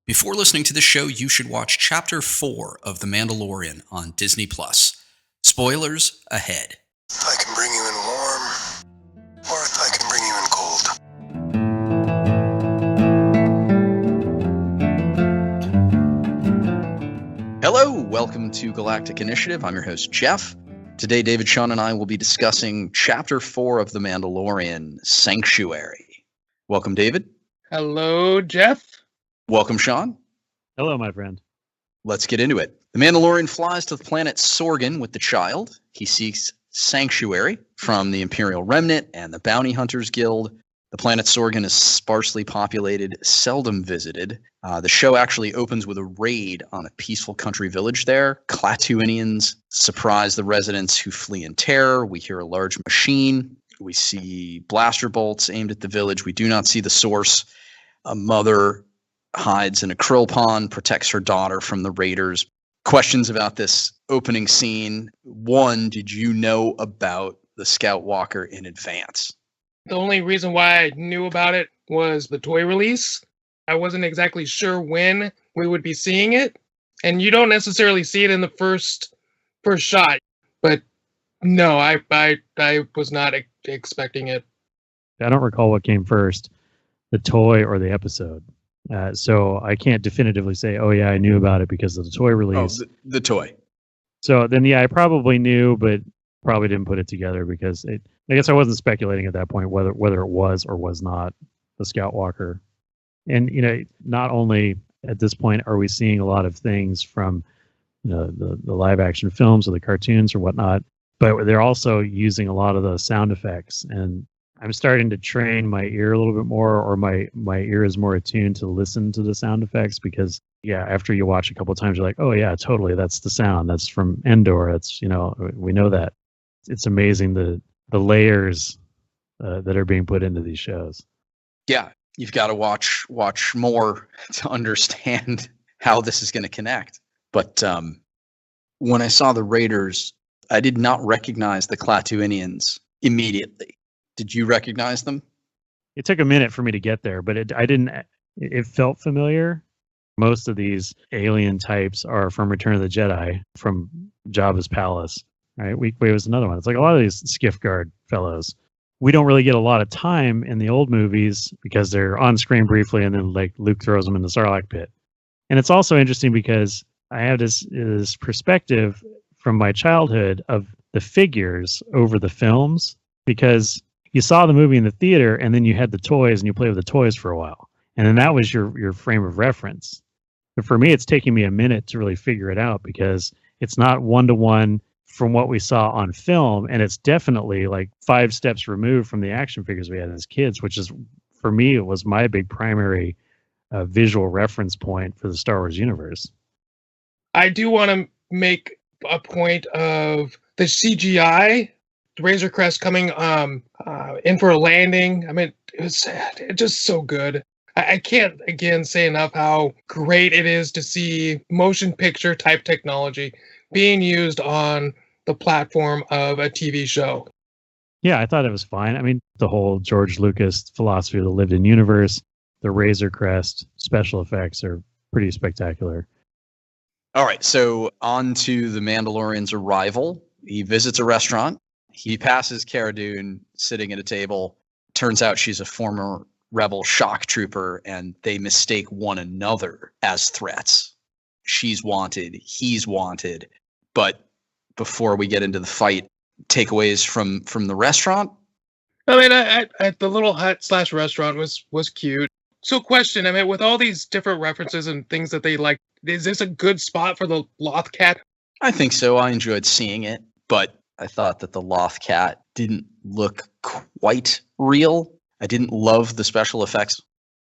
Before listening to this show, you should watch Chapter 4 of The Mandalorian on Disney+. Spoilers ahead. I can bring you in warm, or I can bring you in cold. Hello, welcome to Galactic Initiative. I'm your host, Jeff. Today, David, Sean, and I will be discussing Chapter 4 of The Mandalorian, Sanctuary. Welcome, David. Hello, Jeff. Welcome, Sean. Hello, my friend. Let's get into it. The Mandalorian flies to the planet Sorgan with the child. He seeks sanctuary from the Imperial Remnant and the Bounty Hunters Guild. The planet Sorgan is sparsely populated, seldom visited. The show actually opens with a raid on a peaceful country village there. Klaatuinians surprise the residents who flee in terror. We hear a large machine. We see blaster bolts aimed at the village. We do not see the source. A mother hides in a krill pond, protects her daughter from the raiders. Questions about this opening scene. One, did you know about the Scout Walker in advance? The only reason why I knew about it was the toy release. I wasn't exactly sure when we would be seeing it. And you don't necessarily see it in the first shot. But no, I was not expecting it. I don't recall what came first, the toy or the episode. So I can't definitively say, oh, yeah, I knew about it because of the toy release. Oh, the toy. So then, yeah, I probably knew, but probably didn't put it together because I guess I wasn't speculating at that point whether it was or was not the Scout Walker. And, not only at this point are we seeing a lot of things from the live action films or the cartoons or whatnot, but they're also using a lot of the sound effects. And I'm starting to train my ear a little bit more, or my ear is more attuned to listen to the sound effects because, yeah, after you watch a couple of times, you're like, oh, yeah, totally. That's the sound. That's from Endor. That's, we know that. It's amazing the layers that are being put into these shows. Yeah, you've got to watch more to understand how this is going to connect. But when I saw the Raiders, I did not recognize the Klaatuinians immediately. Did you recognize them? It took a minute for me to get there, but it felt familiar. Most of these alien types are from Return of the Jedi, from Jabba's palace. Right? Wait was another one. It's like a lot of these skiff guard fellows. We don't really get a lot of time in the old movies because they're on screen briefly and then like Luke throws them in the Sarlacc pit. And it's also interesting because I have this perspective from my childhood of the figures over the films, because you saw the movie in the theater and then you had the toys and you played with the toys for a while. And then that was your frame of reference. But for me, it's taking me a minute to really figure it out because it's not one-to-one from what we saw on film. And it's definitely like 5 steps removed from the action figures we had as kids, which is, for me, it was my big primary visual reference point for the Star Wars universe. I do want to make a point of the CGI, the Razor Crest coming in for a landing. I mean, it's just so good. I can't, again, say enough how great it is to see motion picture type technology being used on the platform of a TV show. Yeah, I thought it was fine. I mean, the whole George Lucas philosophy of the lived-in universe, the Razor Crest special effects are pretty spectacular. All right, so on to the Mandalorian's arrival. He visits a restaurant. He passes Cara Dune sitting at a table. Turns out she's a former rebel shock trooper, and they mistake one another as threats. She's wanted, he's wanted. But before we get into the fight, takeaways from the restaurant? I mean, the little hut / restaurant was cute. So question, I mean, with all these different references and things that they like, is this a good spot for the Loth Cat? I think so. I enjoyed seeing it, but I thought that the Loth Cat didn't look quite real. I didn't love the special effects.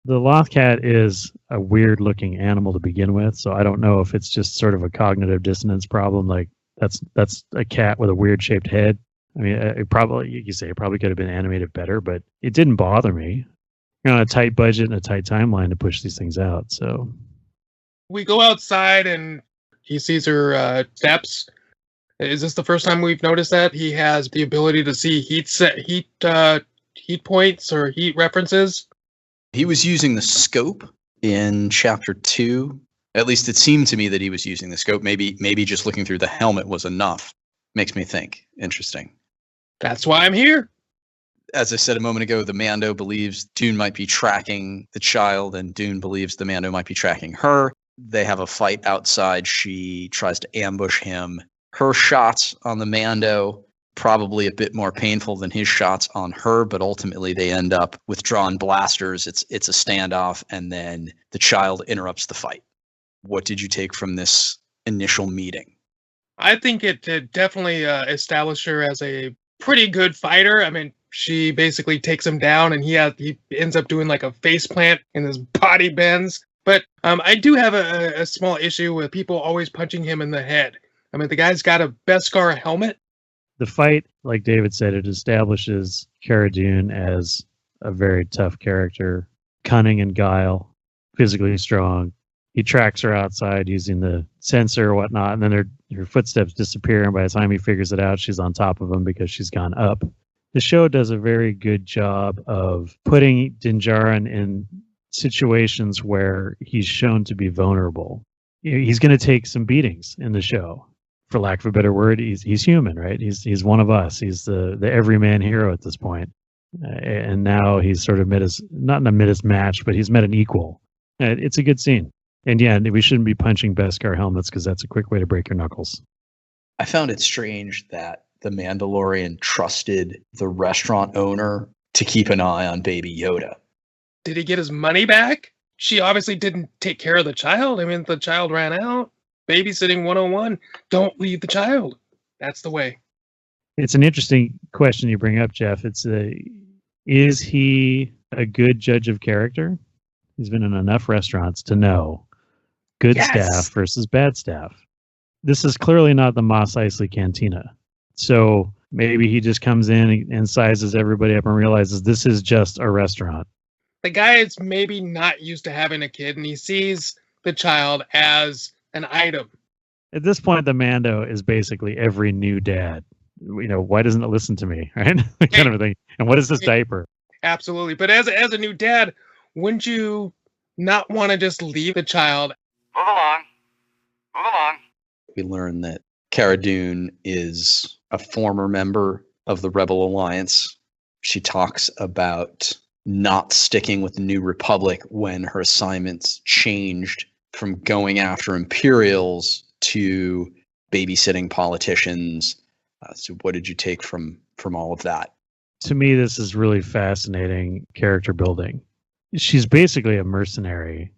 The Loth Cat is a weird-looking animal to begin with, so I don't know if it's just sort of a cognitive dissonance problem. Like that's a cat with a weird-shaped head. I mean, it probably could have been animated better, but it didn't bother me. You're on a tight budget and a tight timeline to push these things out. So we go outside and he sees her steps. Is this the first time we've noticed that he has the ability to see heat points or heat references? He was using the scope in chapter 2. At least it seemed to me that he was using the scope. Maybe just looking through the helmet was enough. Makes me think. Interesting. That's why I'm here. As I said a moment ago, the Mando believes Dune might be tracking the child, and Dune believes the Mando might be tracking her. They have a fight outside. She tries to ambush him. Her shots on the Mando, probably a bit more painful than his shots on her, but ultimately they end up with drawn blasters. It's a standoff, and then the child interrupts the fight. What did you take from this initial meeting? I think it definitely established her as a pretty good fighter. I mean, she basically takes him down, and he ends up doing like a face plant, and his body bends. But I do have a small issue with people always punching him in the head. I mean, the guy's got a Beskar helmet. The fight, like David said, it establishes Cara Dune as a very tough character, cunning and guile, physically strong. He tracks her outside using the sensor or whatnot, and then her footsteps disappear, and by the time he figures it out, she's on top of him because she's gone up. The show does a very good job of putting Din Djarin in situations where he's shown to be vulnerable. He's going to take some beatings in the show. For lack of a better word, he's human, right? He's one of us. He's the everyman hero at this point. And now he's sort of not in a match, but he's met an equal. It's a good scene. And yeah, we shouldn't be punching Beskar helmets because that's a quick way to break your knuckles. I found it strange that the Mandalorian trusted the restaurant owner to keep an eye on Baby Yoda. Did he get his money back? She obviously didn't take care of the child. I mean, the child ran out. Babysitting 101. Don't leave the child. That's the way. It's an interesting question you bring up, Jeff. Is he a good judge of character? He's been in enough restaurants to know good staff versus bad staff. This is clearly not the Mos Eisley Cantina. So maybe he just comes in and sizes everybody up and realizes this is just a restaurant. The guy is maybe not used to having a kid, and he sees the child as an item. At this point, the Mando is basically every new dad. Why doesn't it listen to me, right? Kind of a thing. And what is this diaper? Absolutely. But as a new dad, wouldn't you not want to just leave the child? Move along. We learn that Cara Dune is a former member of the Rebel Alliance. She talks about not sticking with the New Republic when her assignments changed from going after Imperials to babysitting politicians. So what did you take from all of that? To me, this is really fascinating character building. She's basically a mercenary,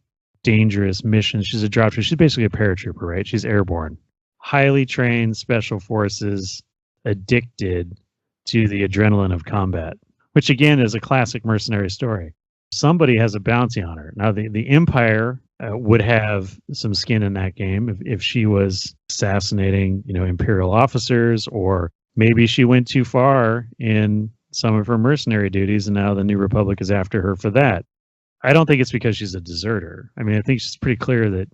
dangerous mission. She's a dropshipper. She's basically a paratrooper, right? She's airborne. Highly trained special forces, addicted to the adrenaline of combat, which again is a classic mercenary story. Somebody has a bounty on her. Now, the Empire would have some skin in that game if she was assassinating, Imperial officers, or maybe she went too far in some of her mercenary duties, and now the New Republic is after her for that. I don't think it's because she's a deserter. I mean, I think it's pretty clear that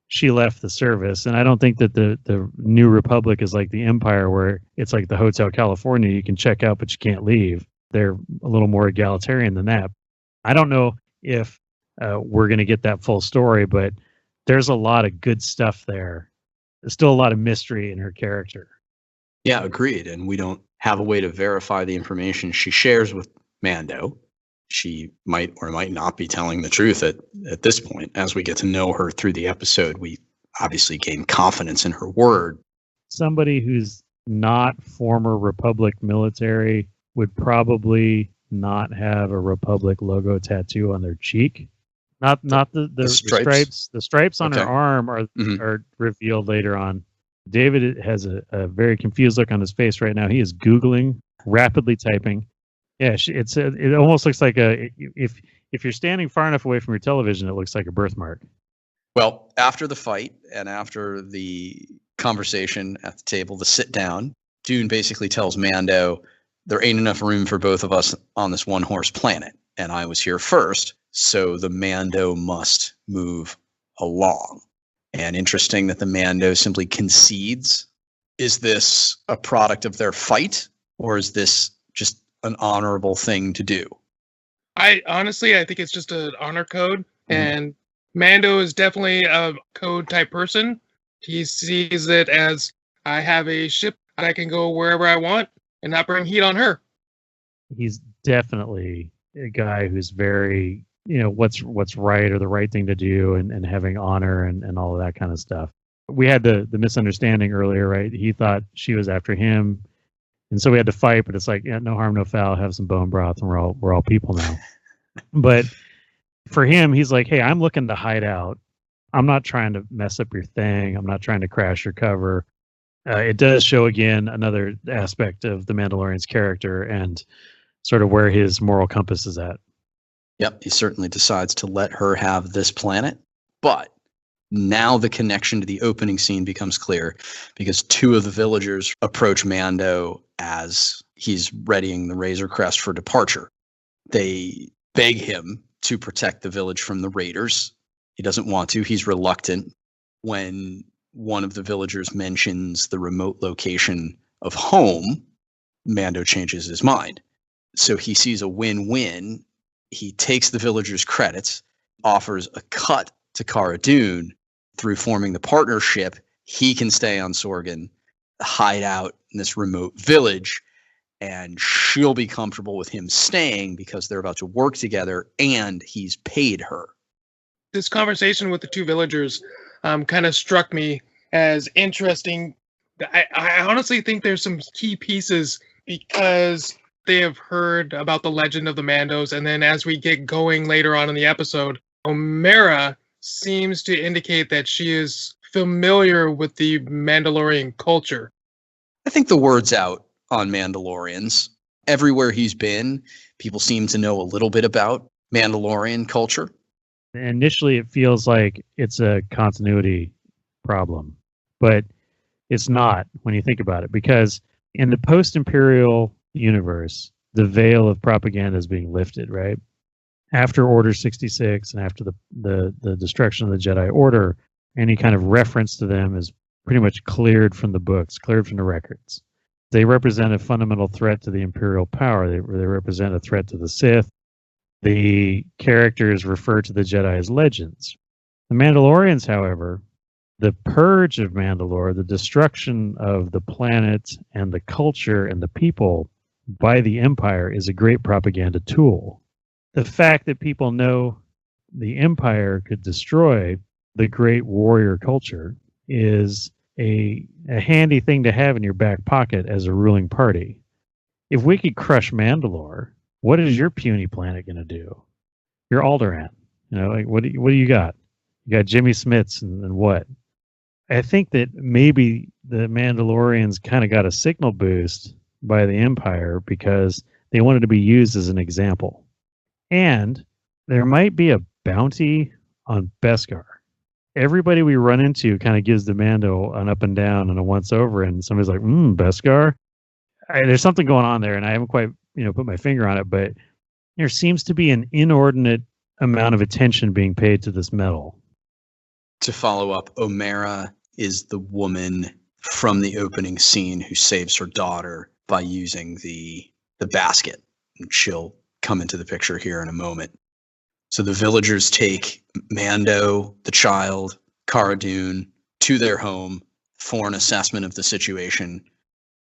she left the service, and I don't think that the New Republic is like the Empire, where it's like the Hotel California. You can check out, but you can't leave. They're a little more egalitarian than that. I don't know if we're going to get that full story, but there's a lot of good stuff there. There's still a lot of mystery in her character. Yeah, agreed. And we don't have a way to verify the information she shares with Mando. She might or might not be telling the truth at this point. As we get to know her through the episode, we obviously gain confidence in her word. Somebody who's not former Republic military would probably not have a Republic logo tattoo on their cheek. Not the stripes. The stripes on her arm are revealed later on. David has a very confused look on his face right now. He is Googling, rapidly typing. Yeah, it almost looks like if you're standing far enough away from your television, it looks like a birthmark. Well, after the fight and after the conversation at the table, the sit down, Dune basically tells Mando, there ain't enough room for both of us on this one horse planet, and I was here first, so the Mando must move along. And interesting that the Mando simply concedes. Is this a product of their fight, or is this just an honorable thing to do? I think it's just an honor code, and Mando is definitely a code type person. He sees it as I have a ship, I can go wherever I want and not bring heat on her. He's definitely a guy who's very, what's right or the right thing to do, and having honor and all of that kind of stuff. We had the misunderstanding earlier, right? He thought she was after him, and so we had to fight. But it's like, yeah, no harm, no foul. Have some bone broth, and we're all people now. But for him, he's like, hey, I'm looking to hide out. I'm not trying to mess up your thing. I'm not trying to crash your cover. It does show again another aspect of the Mandalorian's character and sort of where his moral compass is at. Yep, he certainly decides to let her have this planet, but now the connection to the opening scene becomes clear because two of the villagers approach Mando as he's readying the Razor Crest for departure. They beg him to protect the village from the raiders. He doesn't want to. He's reluctant. When one of the villagers mentions the remote location of home, Mando changes his mind. So he sees a win-win. He takes the villagers' credits, offers a cut to Cara Dune. Through forming the partnership, he can stay on Sorgan, hide out in this remote village, and she'll be comfortable with him staying because they're about to work together and he's paid her. This conversation with the two villagers kind of struck me as interesting. I honestly think there's some key pieces because they have heard about the legend of the Mandos, and then as we get going later on in the episode, Omera seems to indicate that she is familiar with the Mandalorian culture. I think the word's out on Mandalorians. Everywhere he's been, people seem to know a little bit about Mandalorian culture. Initially, it feels like it's a continuity problem, but it's not when you think about it, because in the post-Imperial universe, the veil of propaganda is being lifted, right? After Order 66 and after the destruction of the Jedi Order, any kind of reference to them is pretty much cleared from the books, cleared from the records. They represent a fundamental threat to the Imperial power. They represent a threat to the Sith. The characters refer to the Jedi as legends. The Mandalorians, however, the purge of Mandalore, the destruction of the planet and the culture and the people by the Empire is a great propaganda tool. The fact that people know the Empire could destroy the great warrior culture is a handy thing to have in your back pocket as a ruling party. If we could crush Mandalore, what is your puny planet going to do? You're Alderaan. What do you got? You got Jimmy Smits and what? I think that maybe the Mandalorians kind of got a signal boost by the Empire because they wanted to be used as an example. And there might be a bounty on Beskar. Everybody we run into kind of gives the Mando an up and down and a once over, and somebody's like, Beskar? There's something going on there, and I haven't quite put my finger on it, but there seems to be an inordinate amount of attention being paid to this metal. To follow up, Omera is the woman from the opening scene who saves her daughter by using the basket. And she'll come into the picture here in a moment. So the villagers take Mando, the child, Cara Dune to their home for an assessment of the situation.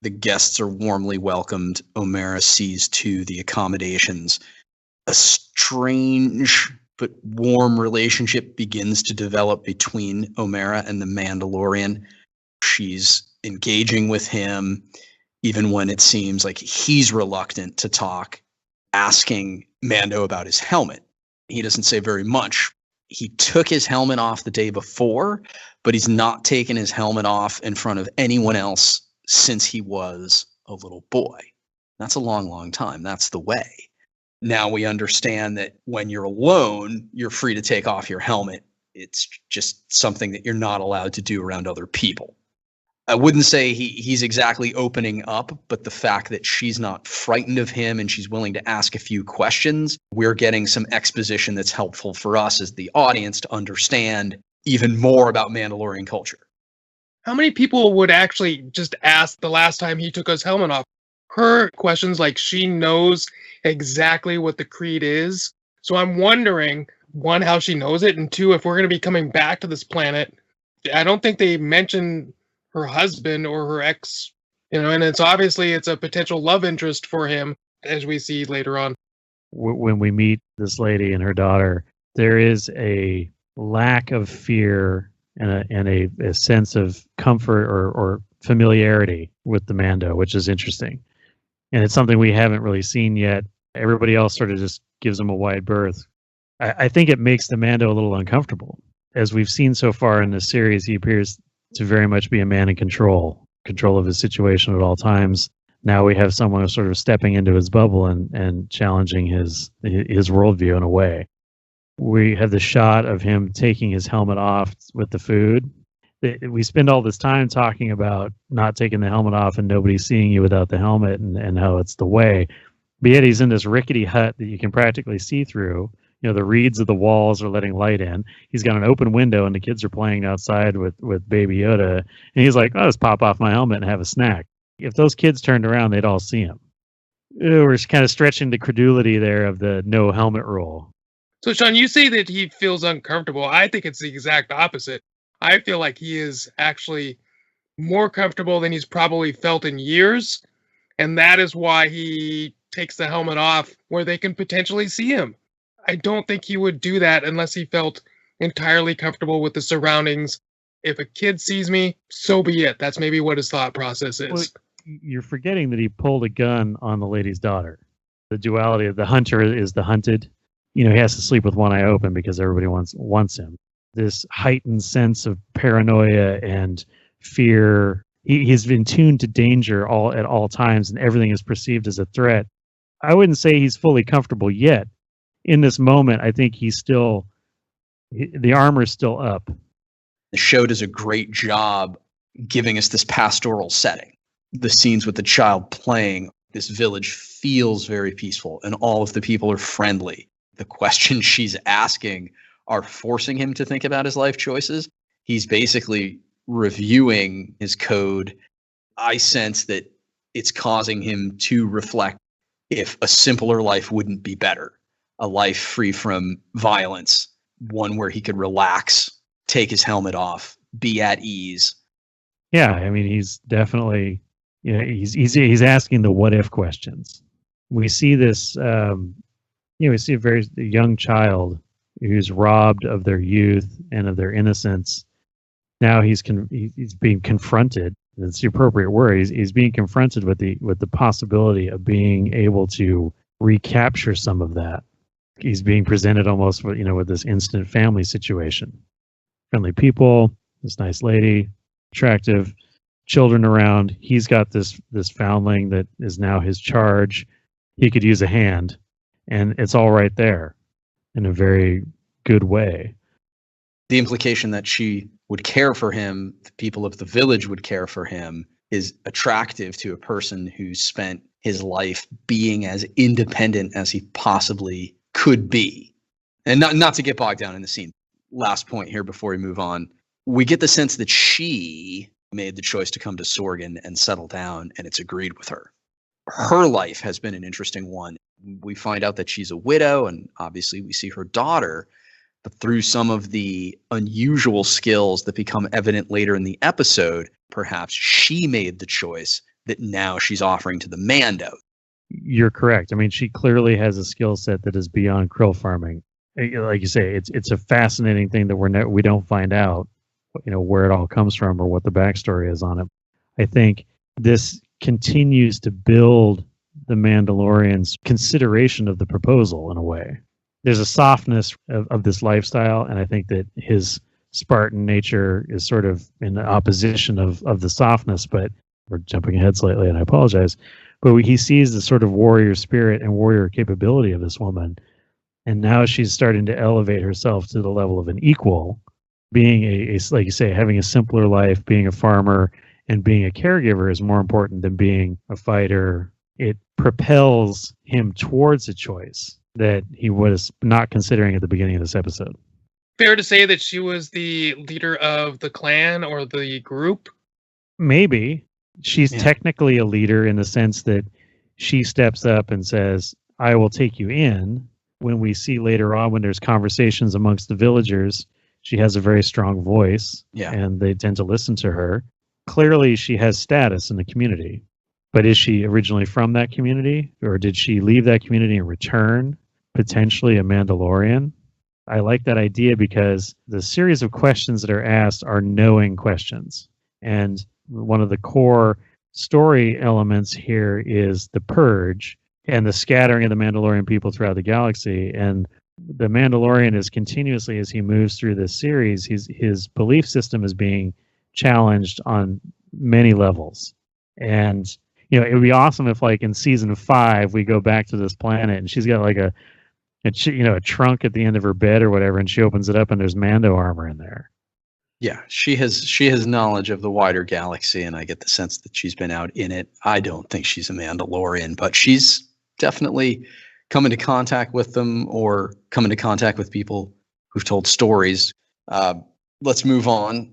The guests are warmly welcomed. Omera sees to the accommodations. A strange but warm relationship begins to develop between Omera and the Mandalorian. She's engaging with him, even when it seems like he's reluctant to talk, asking Mando about his helmet. He doesn't say very much. He took his helmet off the day before, but he's not taken his helmet off in front of anyone else since he was a little boy. That's a long, long time. That's the way. Now we understand that when you're alone, you're free to take off your helmet. It's just something that you're not allowed to do around other people. I wouldn't say he's exactly opening up, but the fact that she's not frightened of him and she's willing to ask a few questions, we're getting some exposition that's helpful for us as the audience to understand even more about Mandalorian culture. How many people would actually just ask the last time he took his helmet off? Her questions, like she knows exactly what the creed is. So I'm wondering, one, how she knows it, and two, if we're going to be coming back to this planet, I don't think they mention her husband or her ex, and it's a potential love interest for him, as we see later on. When we meet this lady and her daughter, there is a lack of fear and a sense of comfort or familiarity with the Mando, which is interesting. And it's something we haven't really seen yet. Everybody else sort of just gives him a wide berth. I think it makes the Mando a little uncomfortable. As we've seen so far in this series, he appears to very much be a man in control of his situation at all times. Now we have someone sort of stepping into his bubble and challenging his worldview in a way. We have the shot of him taking his helmet off with the food. We spend all this time talking about not taking the helmet off and nobody seeing you without the helmet and how it's the way. But yet he's in this rickety hut that you can practically see through. The reeds of the walls are letting light in. He's got an open window and the kids are playing outside with Baby Yoda. And he's like, just pop off my helmet and have a snack. If those kids turned around, they'd all see him. We're kind of stretching the credulity there of the no helmet rule. So, Sean, you say that he feels uncomfortable. I think it's the exact opposite. I feel like he is actually more comfortable than he's probably felt in years. And that is why he takes the helmet off where they can potentially see him. I don't think he would do that unless he felt entirely comfortable with the surroundings. If a kid sees me, so be it. That's maybe what his thought process is. Well, you're forgetting that he pulled a gun on the lady's daughter. The duality of the hunter is the hunted. He has to sleep with one eye open because everybody wants him. This heightened sense of paranoia and fear. He's been tuned to danger at all times, and everything is perceived as a threat. I wouldn't say he's fully comfortable yet. In this moment, I think the armor's still up. The show does a great job giving us this pastoral setting. The scenes with the child playing, this village feels very peaceful, and all of the people are friendly. The questions she's asking are forcing him to think about his life choices. He's basically reviewing his code. I sense that it's causing him to reflect if a simpler life wouldn't be better. A life free from violence, one where he could relax, take his helmet off, be at ease. Yeah, I mean, he's definitely, he's asking the what if questions. We see this, we see a very young child who's robbed of their youth and of their innocence. Now he's being confronted. That's the appropriate word. He's being confronted with the possibility of being able to recapture some of that. He's being presented almost with this instant family situation. Friendly people, this nice lady, attractive children around. He's got this foundling that is now his charge. He could use a hand, and it's all right there in a very good way. The implication that she would care for him, the people of the village would care for him, is attractive to a person who's spent his life being as independent as he possibly could be. And not to get bogged down in the scene. Last point here before we move on. We get the sense that she made the choice to come to Sorgan and settle down, and it's agreed with her. Her life has been an interesting one. We find out that she's a widow, and obviously we see her daughter, but through some of the unusual skills that become evident later in the episode, perhaps she made the choice that now she's offering to the Mando. You're correct. I mean, she clearly has a skill set that is beyond krill farming. Like you say, it's a fascinating thing that we don't find out, where it all comes from or what the backstory is on it. I think this continues to build the Mandalorian's consideration of the proposal in a way. There's a softness of this lifestyle, and I think that his Spartan nature is sort of in opposition of the softness, but we're jumping ahead slightly, and I apologize. But he sees the sort of warrior spirit and warrior capability of this woman, and now she's starting to elevate herself to the level of an equal, being a like you say, having a simpler life, being a farmer, and being a caregiver is more important than being a fighter. It propels him towards a choice that he was not considering at the beginning of this episode. Fair to say that she was the leader of the clan or the group? Maybe. She's technically a leader in the sense that she steps up and says, I will take you in, when we see later on when there's conversations amongst the villagers, she has a very strong voice, Yeah. and they tend to listen to her. Clearly, she has status in the community. But is she originally from that community, or did she leave that community and return, potentially a Mandalorian? I like that idea because the series of questions that are asked are knowing questions. And one of the core story elements here is the purge and the scattering of the Mandalorian people throughout the galaxy. And the Mandalorian is continuously, as he moves through this series, his belief system is being challenged on many levels. And, you know, it would be awesome if, like, in season 5, we go back to this planet and she's got like a trunk at the end of her bed or whatever, and she opens it up and there's Mando armor in there. Yeah, she has knowledge of the wider galaxy, and I get the sense that she's been out in it. I don't think she's a Mandalorian, but she's definitely come into contact with them or come into contact with people who've told stories. Let's move on.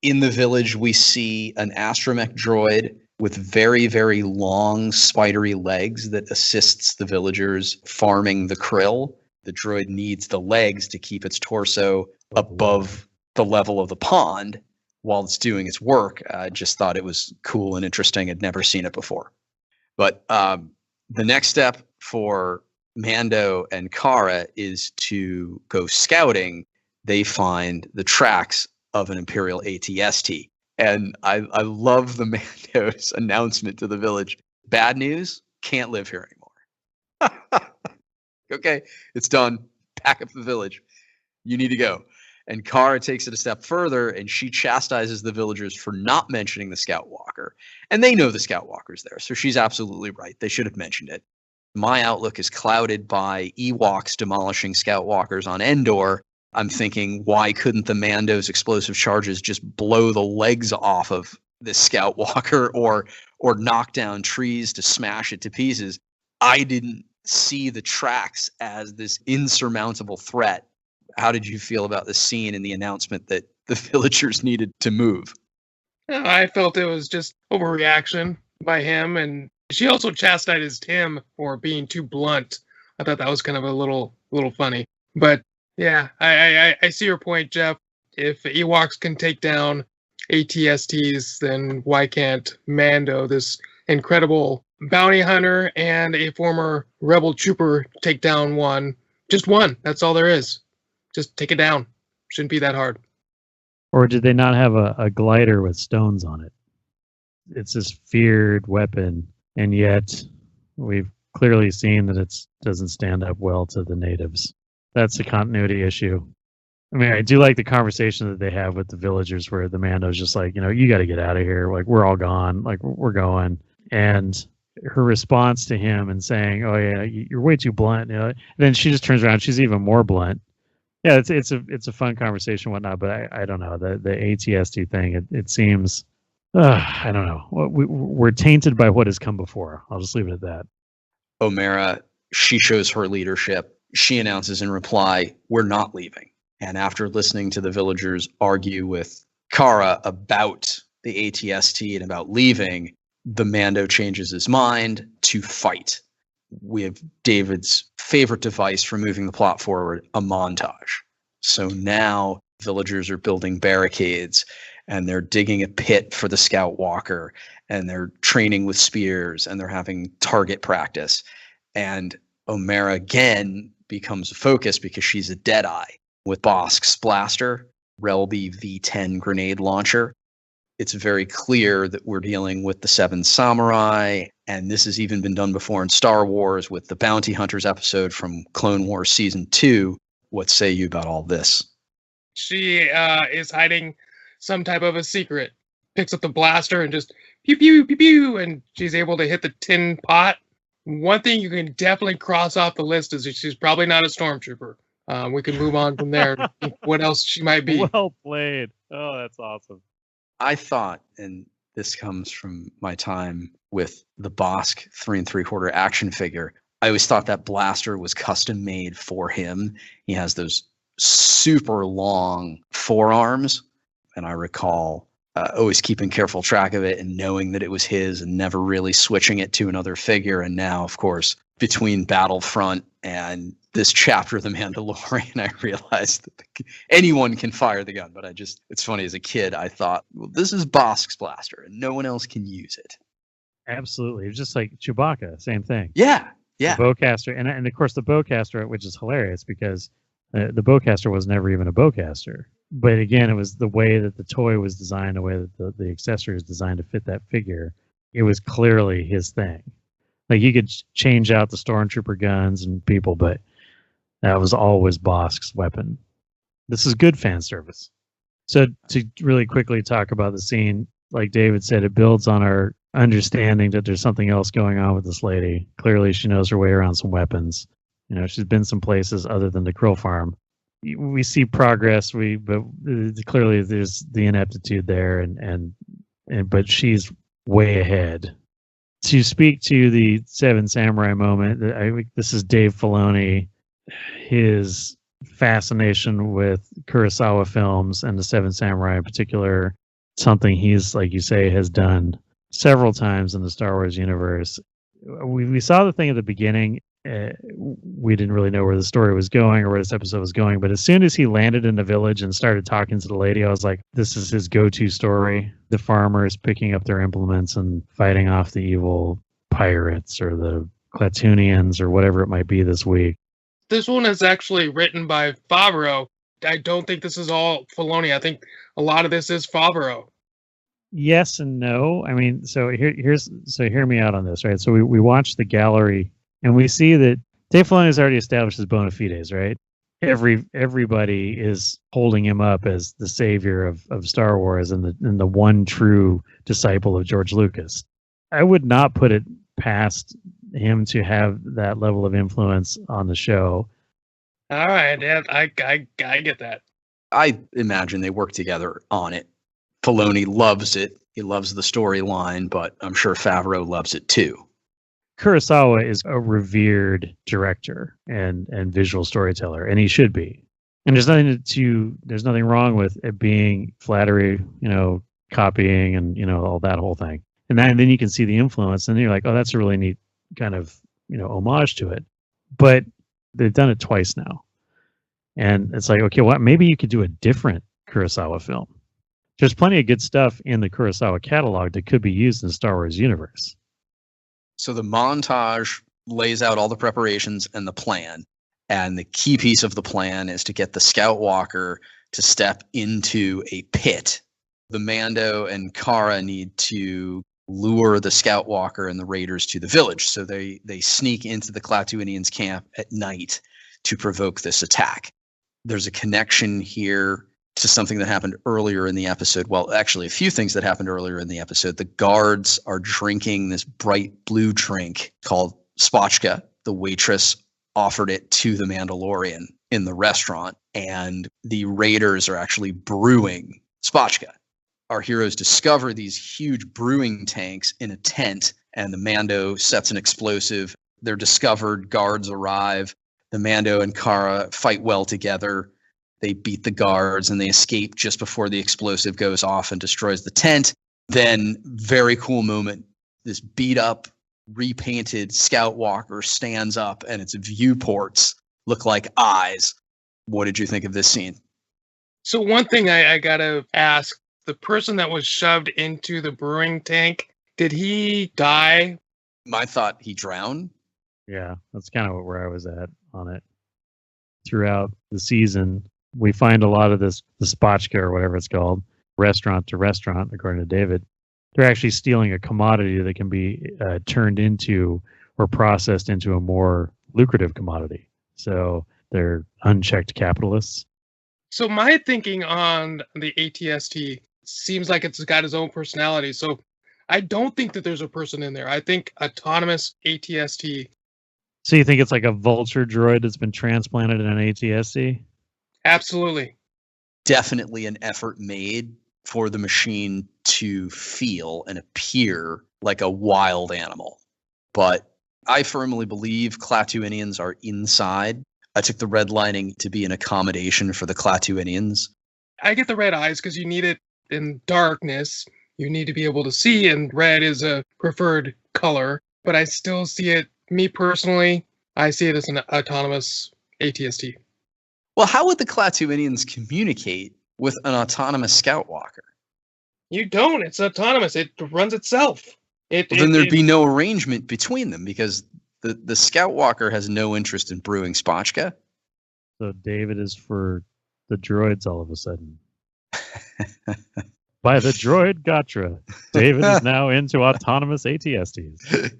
In the village, we see an astromech droid with very, very long, spidery legs that assists the villagers farming the krill. The droid needs the legs to keep its torso above the level of the pond while it's doing its work. I just thought it was cool and interesting. I'd never seen it before. But the next step for Mando and Cara is to go scouting. They find the tracks of an Imperial AT-ST. And I love the Mando's announcement to the village. Bad news, can't live here anymore. Okay, it's done. Pack up the village. You need to go. And Cara takes it a step further, and she chastises the villagers for not mentioning the Scout Walker. And they know the Scout Walker's there, so she's absolutely right. They should have mentioned it. My outlook is clouded by Ewoks demolishing Scout Walkers on Endor. I'm thinking, why couldn't the Mando's explosive charges just blow the legs off of this Scout Walker or knock down trees to smash it to pieces? I didn't see the tracks as this insurmountable threat. How did you feel about the scene and the announcement that the villagers needed to move? I felt it was just overreaction by him, and she also chastised him for being too blunt. I thought that was kind of a little funny. But yeah, I see your point, Jeff. If Ewoks can take down AT-STs, then why can't Mando, this incredible bounty hunter and a former rebel trooper, take down one? Just one. That's all there is. Just take it down. Shouldn't be that hard. Or did they not have a glider with stones on it? It's this feared weapon, and yet we've clearly seen that it doesn't stand up well to the natives. That's a continuity issue. I mean, I do like the conversation that they have with the villagers where the Mando's just like, you got to get out of here. Like, we're all gone. Like, we're going. And her response to him and saying, oh, yeah, you're way too blunt. Then she just turns around. She's even more blunt. Yeah, it's a fun conversation and whatnot, but I don't know. The AT-ST thing, it seems, I don't know. We're tainted by what has come before. I'll just leave it at that. Omera, she shows her leadership. She announces in reply, we're not leaving. And after listening to the villagers argue with Cara about the AT-ST and about leaving, the Mando changes his mind to fight. We have David's favorite device for moving the plot forward, a montage. So now villagers are building barricades and they're digging a pit for the Scout Walker and they're training with spears and they're having target practice. And Omera again becomes a focus because she's a Deadeye with Bosk's blaster, Relby V10 grenade launcher. It's very clear that we're dealing with the Seven Samurai, and this has even been done before in Star Wars with the Bounty Hunters episode from Clone Wars Season 2. What say you about all this? She is hiding some type of a secret. Picks up the blaster and just pew, pew, pew, pew, and she's able to hit the tin pot. One thing you can definitely cross off the list is that she's probably not a stormtrooper. We can move on from there. What else she might be. Well played. Oh, that's awesome. I thought, and this comes from my time with the Bosk 3 3/4 action figure, I always thought that blaster was custom made for him. He has those super long forearms, and I recall always keeping careful track of it and knowing that it was his and never really switching it to another figure. And now, of course, between Battlefront and this chapter of The Mandalorian, I realized that anyone can fire the gun. But it's funny, as a kid, I thought, well, this is Bosk's blaster and no one else can use it. Absolutely. It's just like Chewbacca, same thing. Yeah. The bowcaster, and of course the bowcaster, which is hilarious because the bowcaster was never even a bowcaster. But again, it was the way that the toy was designed, the way that the accessory was designed to fit that figure. It was clearly his thing. Like, you could change out the stormtrooper guns and people, but that was always Bosk's weapon. This is good fan service. So to really quickly talk about the scene, like David said, it builds on our understanding that there's something else going on with this lady. Clearly, she knows her way around some weapons. You know, she's been some places other than the Krill farm. We see progress, but clearly there's the ineptitude there, but she's way ahead. To speak to the Seven Samurai moment, this is Dave Filoni, his fascination with Kurosawa films and the Seven Samurai in particular, something he's, like you say, has done several times in the Star Wars universe. We saw the thing at the beginning. We didn't really know where the story was going or where this episode was going, but as soon as he landed in the village and started talking to the lady, I was like, this is his go-to story. The farmers picking up their implements and fighting off the evil pirates or the Klatooinians or whatever it might be this week. This one is actually written by Favreau. I don't think this is all Filoni. I think a lot of this is Favreau. Yes and no. I mean, so hear me out on this, right? So we watch the gallery and we see that Dave Filoni has already established his bona fides, right? Everybody is holding him up as the savior of Star Wars and the one true disciple of George Lucas. I would not put it past him to have that level of influence on the show. All right, yeah, I get that. I imagine they work together on it. Filoni loves it. He loves the storyline, but I'm sure Favreau loves it too. Kurosawa is a revered director and visual storyteller, and he should be. And there's nothing wrong with it being flattery, copying and, all that whole thing. And then you can see the influence and you're like, oh, that's a really neat kind of, homage to it. But they've done it twice now. And it's like, okay, well, maybe you could do a different Kurosawa film. There's plenty of good stuff in the Kurosawa catalog that could be used in the Star Wars universe. So the montage lays out all the preparations and the plan. And the key piece of the plan is to get the Scout Walker to step into a pit. The Mando and Cara need to lure the Scout Walker and the Raiders to the village. So they sneak into the Klatooinians camp at night to provoke this attack. There's a connection here to something that happened earlier in the episode. Well, actually, a few things that happened earlier in the episode. The guards are drinking this bright blue drink called Spotchka. The waitress offered it to the Mandalorian in the restaurant, and the Raiders are actually brewing Spotchka. Our heroes discover these huge brewing tanks in a tent, and the Mando sets an explosive. They're discovered, guards arrive. The Mando and Cara fight well together. They beat the guards and they escape just before the explosive goes off and destroys the tent. Then, very cool moment, this beat up, repainted Scout Walker stands up and its viewports look like eyes. What did you think of this scene? So one thing I gotta ask, the person that was shoved into the brewing tank, did he die? I thought he drowned. Yeah, that's kind of where I was at on it. Throughout the season, we find a lot of the Spotchka or whatever it's called, restaurant to restaurant, according to David. They're actually stealing a commodity that can be turned into or processed into a more lucrative commodity. So they're unchecked capitalists. So my thinking on the ATST seems like it's got its own personality. So I don't think that there's a person in there. I think autonomous ATST. So you think it's like a vulture droid that's been transplanted in an ATST? Absolutely. Definitely an effort made for the machine to feel and appear like a wild animal. But I firmly believe Klatooinians are inside. I took the redlining to be an accommodation for the Klatooinians. I get the red eyes because you need it in darkness. You need to be able to see, and red is a preferred color. But I still see it Me personally, I see it as an autonomous ATST. Well, how would the Klaatuinians communicate with an autonomous scout walker? You don't. It's autonomous. It runs itself. Well, then there'd be no arrangement between them because the scout walker has no interest in brewing spotchka. So David is for the droids all of a sudden. By the droid Gatra, David is now into autonomous ATSTs.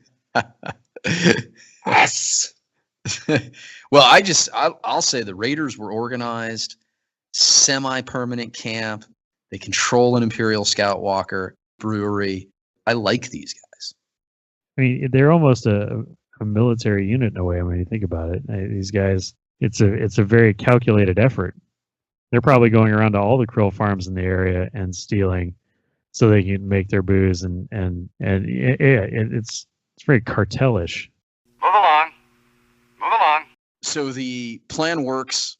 Yes. Well, I'll say the Raiders were organized, semi-permanent camp. They control an Imperial Scout Walker brewery. I like these guys. I mean, they're almost a military unit in a way. When you think about it, these guys, it's a very calculated effort. They're probably going around to all the krill farms in the area and stealing, so they can make their booze it's very cartelish. Move along. Move along. So the plan works.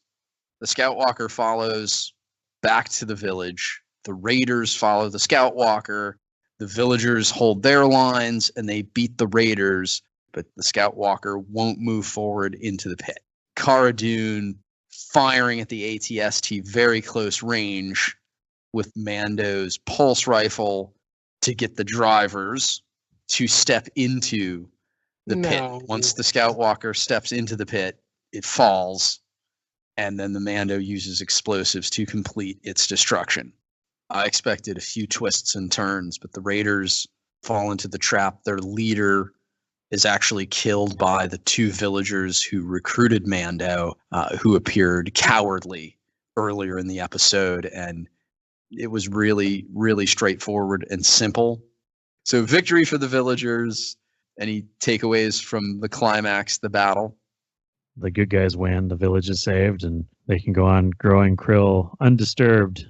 The Scout Walker follows back to the village. The Raiders follow the Scout Walker. The villagers hold their lines and they beat the Raiders, but the Scout Walker won't move forward into the pit. Cara Dune firing at the ATST very close range with Mando's pulse rifle to get the drivers to step into the pit. Once the Scout Walker steps into the pit, it falls, and then the Mando uses explosives to complete its destruction. I expected a few twists and turns, but the Raiders fall into the trap. Their leader is actually killed by the two villagers who recruited Mando, who appeared cowardly earlier in the episode, and it was really, really straightforward and simple. So victory for the villagers. Any takeaways from the climax, the battle? The good guys win, the village is saved, and they can go on growing krill undisturbed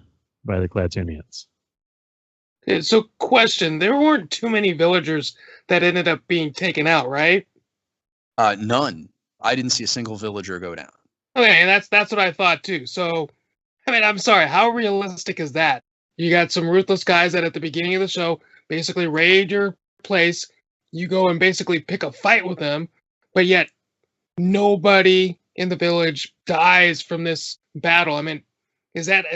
by the Klaatoonians. Okay, so question, there weren't too many villagers that ended up being taken out, right? None. I didn't see a single villager go down. Okay, and that's what I thought too. So, I mean, I'm sorry, how realistic is that? You got some ruthless guys that at the beginning of the show basically raid your place. You go and basically pick a fight with them, but yet nobody in the village dies from this battle. I mean, is that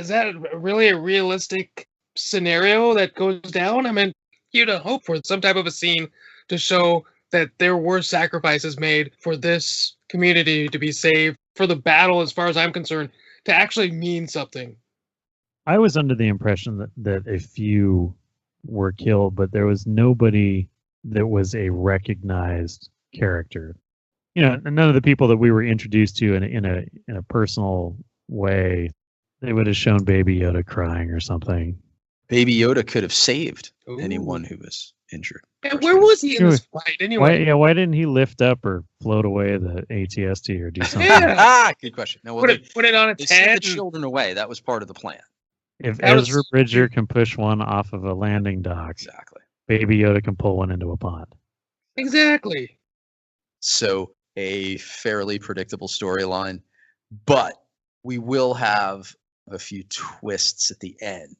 really a realistic scenario that goes down? I mean, you'd hope for some type of a scene to show that there were sacrifices made for this community to be saved, for the battle, as far as I'm concerned, to actually mean something. I was under the impression that a few were killed, but there was nobody that was a recognized character. You know, none of the people that we were introduced to in a personal way, they would have shown Baby Yoda crying or something. Baby Yoda could have saved anyone who was injured. And where was he in this fight anyway? Why didn't he lift up or float away the ATST or do something? Good question. No, well, put it on its head. Sent the children away. That was part of the plan. If Ezra Bridger can push one off of a landing dock, exactly, Baby Yoda can pull one into a pond. Exactly. So a fairly predictable storyline, but we will have a few twists at the end.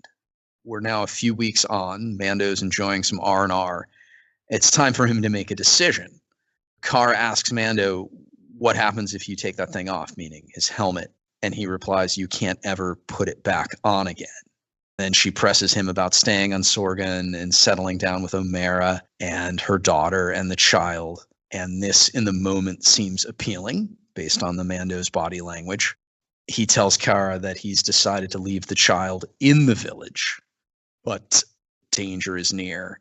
We're now a few weeks on. Mando's enjoying some R&R. It's time for him to make a decision. Cara asks Mando, what happens if you take that thing off, meaning his helmet? And he replies, you can't ever put it back on again. Then she presses him about staying on Sorgan and settling down with Omera and her daughter and the child. And this, in the moment, seems appealing based on the Mando's body language. He tells Cara that he's decided to leave the child in the village, but danger is near.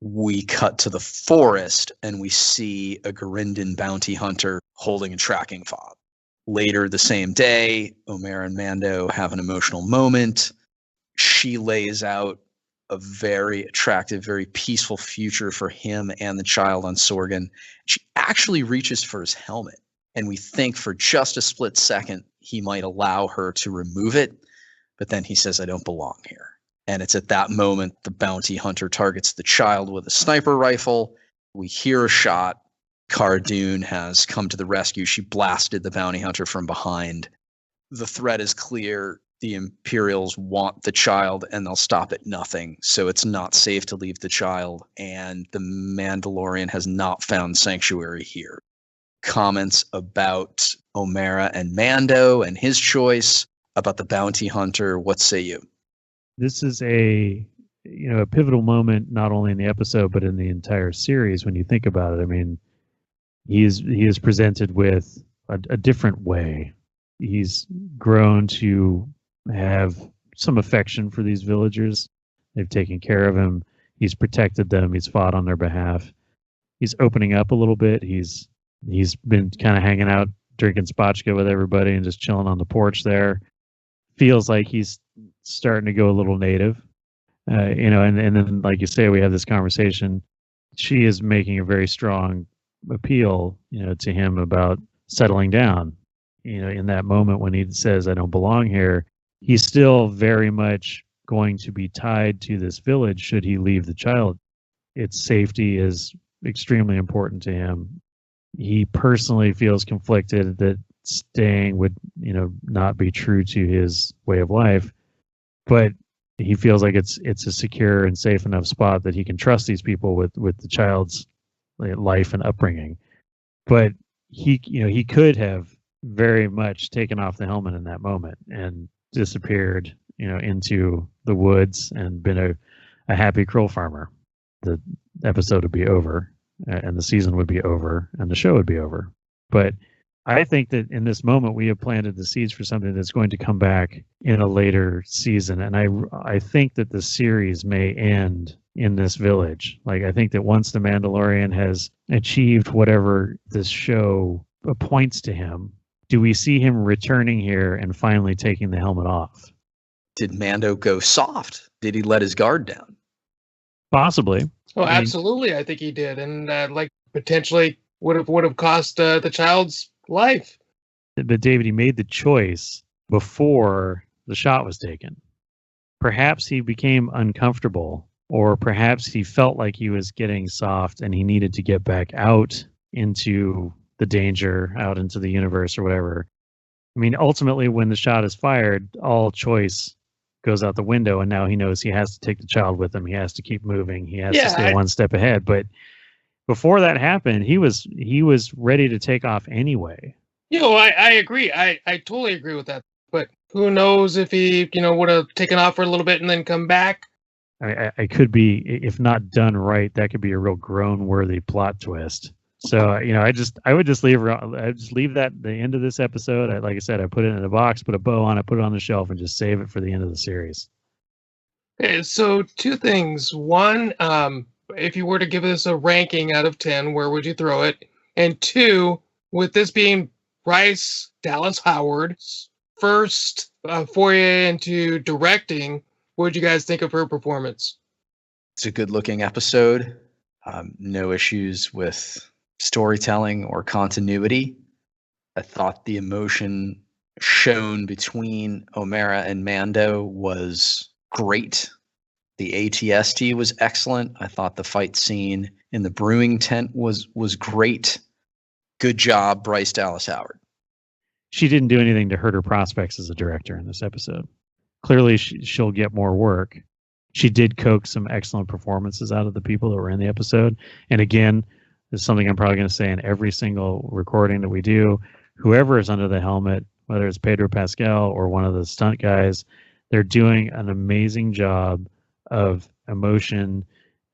We cut to the forest and we see a Garindan bounty hunter holding a tracking fob. Later the same day, Omera and Mando have an emotional moment. She lays out a very attractive, very peaceful future for him and the child on Sorgan. She actually reaches for his helmet, and we think for just a split second he might allow her to remove it, but then he says, I don't belong here. And it's at that moment the bounty hunter targets the child with a sniper rifle. We hear a shot. Cara Dune has come to the rescue. She blasted the bounty hunter from behind. The threat is clear. the Imperials want the child and they'll stop at nothing. So it's not safe to leave the child. And the Mandalorian has not found sanctuary here. Comments about O'Mara and Mando and his choice, about the bounty hunter. What say you? This is a pivotal moment, not only in the episode, but in the entire series. When you think about it, I mean, he is presented with a different way. He's grown to have some affection for these villagers. They've taken care of him. He's protected them. He's fought on their behalf. He's opening up a little bit. He's been kind of hanging out, drinking spotchka with everybody and just chilling on the porch there. Feels like he's starting to go a little native. And then, like you say, we have this conversation. She is making a very strong appeal, to him about settling down. In that moment when he says, "I don't belong here," he's still very much going to be tied to this village should he leave the child. Its safety is extremely important to him. He personally feels conflicted that staying would, not be true to his way of life, but he feels like it's a secure and safe enough spot that he can trust these people with the child's life and upbringing. But he could have very much taken off the helmet in that moment and disappeared, into the woods and been a happy krill farmer. The episode would be over and the season would be over and the show would be over. But I think that in this moment we have planted the seeds for something that's going to come back in a later season. And I think that the series may end in this village. Like, I think that once the Mandalorian has achieved whatever this show appoints to him, do we see him returning here and finally taking the helmet off? Did Mando go soft? Did he let his guard down? Possibly. Oh, absolutely. I think he did. And potentially would have cost the child's life. But David, he made the choice before the shot was taken. Perhaps he became uncomfortable, or perhaps he felt like he was getting soft and he needed to get back out into the danger, out into the universe or whatever. I mean, ultimately, when the shot is fired, all choice goes out the window, and now he knows he has to take the child with him. He has to keep moving. He has to stay one step ahead. But before that happened, he was ready to take off anyway. I agree. I totally agree with that. But who knows if he, would have taken off for a little bit and then come back. I could be, if not done right, that could be a real groan-worthy plot twist. So, I would just leave that at the end of this episode. Like I said, I put it in a box, put a bow on it, put it on the shelf, and just save it for the end of the series. Okay, so two things. One, if you were to give this a ranking out of 10, where would you throw it? And two, with this being Bryce Dallas Howard's first foray into directing, what did you guys think of her performance? It's a good-looking episode. No issues with storytelling or continuity. I thought the emotion shown between O'Mara and Mando was great. The ATST was excellent. I thought the fight scene in the brewing tent was great. Good job, Bryce Dallas Howard. She didn't do anything to hurt her prospects as a director in this episode. Clearly, she'll get more work. She did coax some excellent performances out of the people that were in the episode. And again, this is something I'm probably going to say in every single recording that we do. Whoever is under the helmet, whether it's Pedro Pascal or one of the stunt guys, they're doing an amazing job of emotion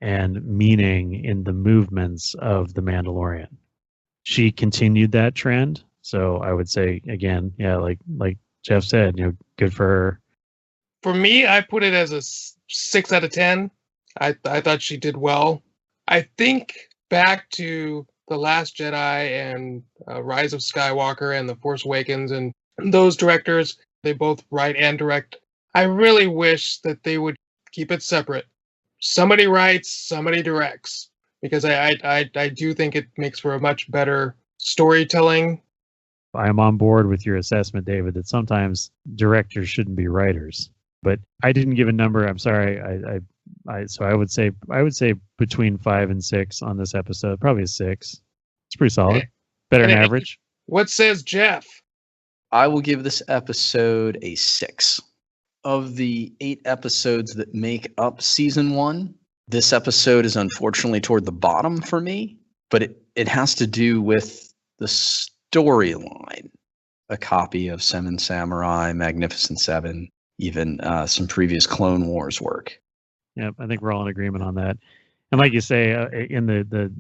and meaning in the movements of the Mandalorian. She continued that trend. So I would say, again, like Jeff said, good for her. For me, I put it as a 6 out of 10. I thought she did well. I think back to The Last Jedi and Rise of Skywalker and The Force Awakens and those directors, they both write and direct. I really wish that they would keep it separate. Somebody writes, somebody directs, because I do think it makes for a much better storytelling. I am on board with your assessment, David, that sometimes directors shouldn't be writers. But I didn't give a number. I'm sorry. So I would say between 5 and 6 on this episode. Probably a 6. It's pretty solid. Better than average. What says Jeff? I will give this episode a 6. of the 8 episodes that make up season 1, this episode is unfortunately toward the bottom for me, but it has to do with the storyline. A copy of Seven Samurai, Magnificent Seven, even some previous Clone Wars work. Yep, I think we're all in agreement on that. And like you say, in the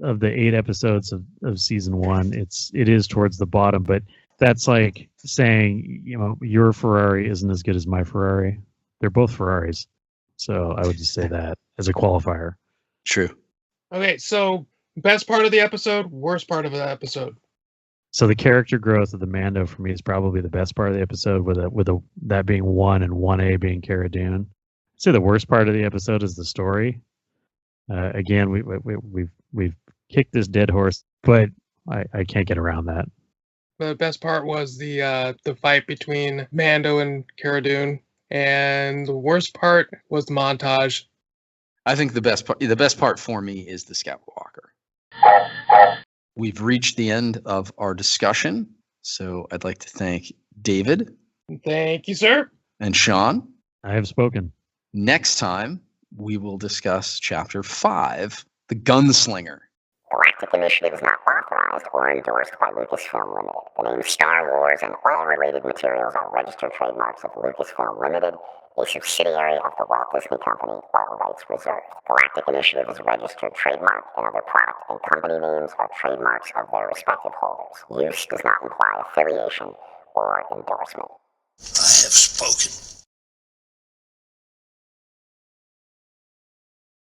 of the 8 episodes of season 1, it is towards the bottom, but that's like saying, your Ferrari isn't as good as my Ferrari. They're both Ferraris. So I would just say that as a qualifier. True. Okay, so best part of the episode, worst part of the episode. So the character growth of the Mando for me is probably the best part of the episode, with that being 1 and 1A being Cara Dune. I'd say the worst part of the episode is the story. Again, we've kicked this dead horse, but I can't get around that. The best part was the fight between Mando and Cara Dune, and the worst part was the montage. I think the best part for me is the Scout Walker. We've reached the end of our discussion, so I'd like to thank David. Thank you, sir. And Sean. I have spoken. Next time, we will discuss Chapter 5, The Gunslinger. Galactic Initiative is not authorized or endorsed by Lucasfilm Limited. The name Star Wars and all related materials are registered trademarks of Lucasfilm Limited, a subsidiary of the Walt Disney Company, all rights reserved. Galactic Initiative is a registered trademark, and other product and company names are trademarks of their respective holders. Use does not imply affiliation or endorsement. I have spoken.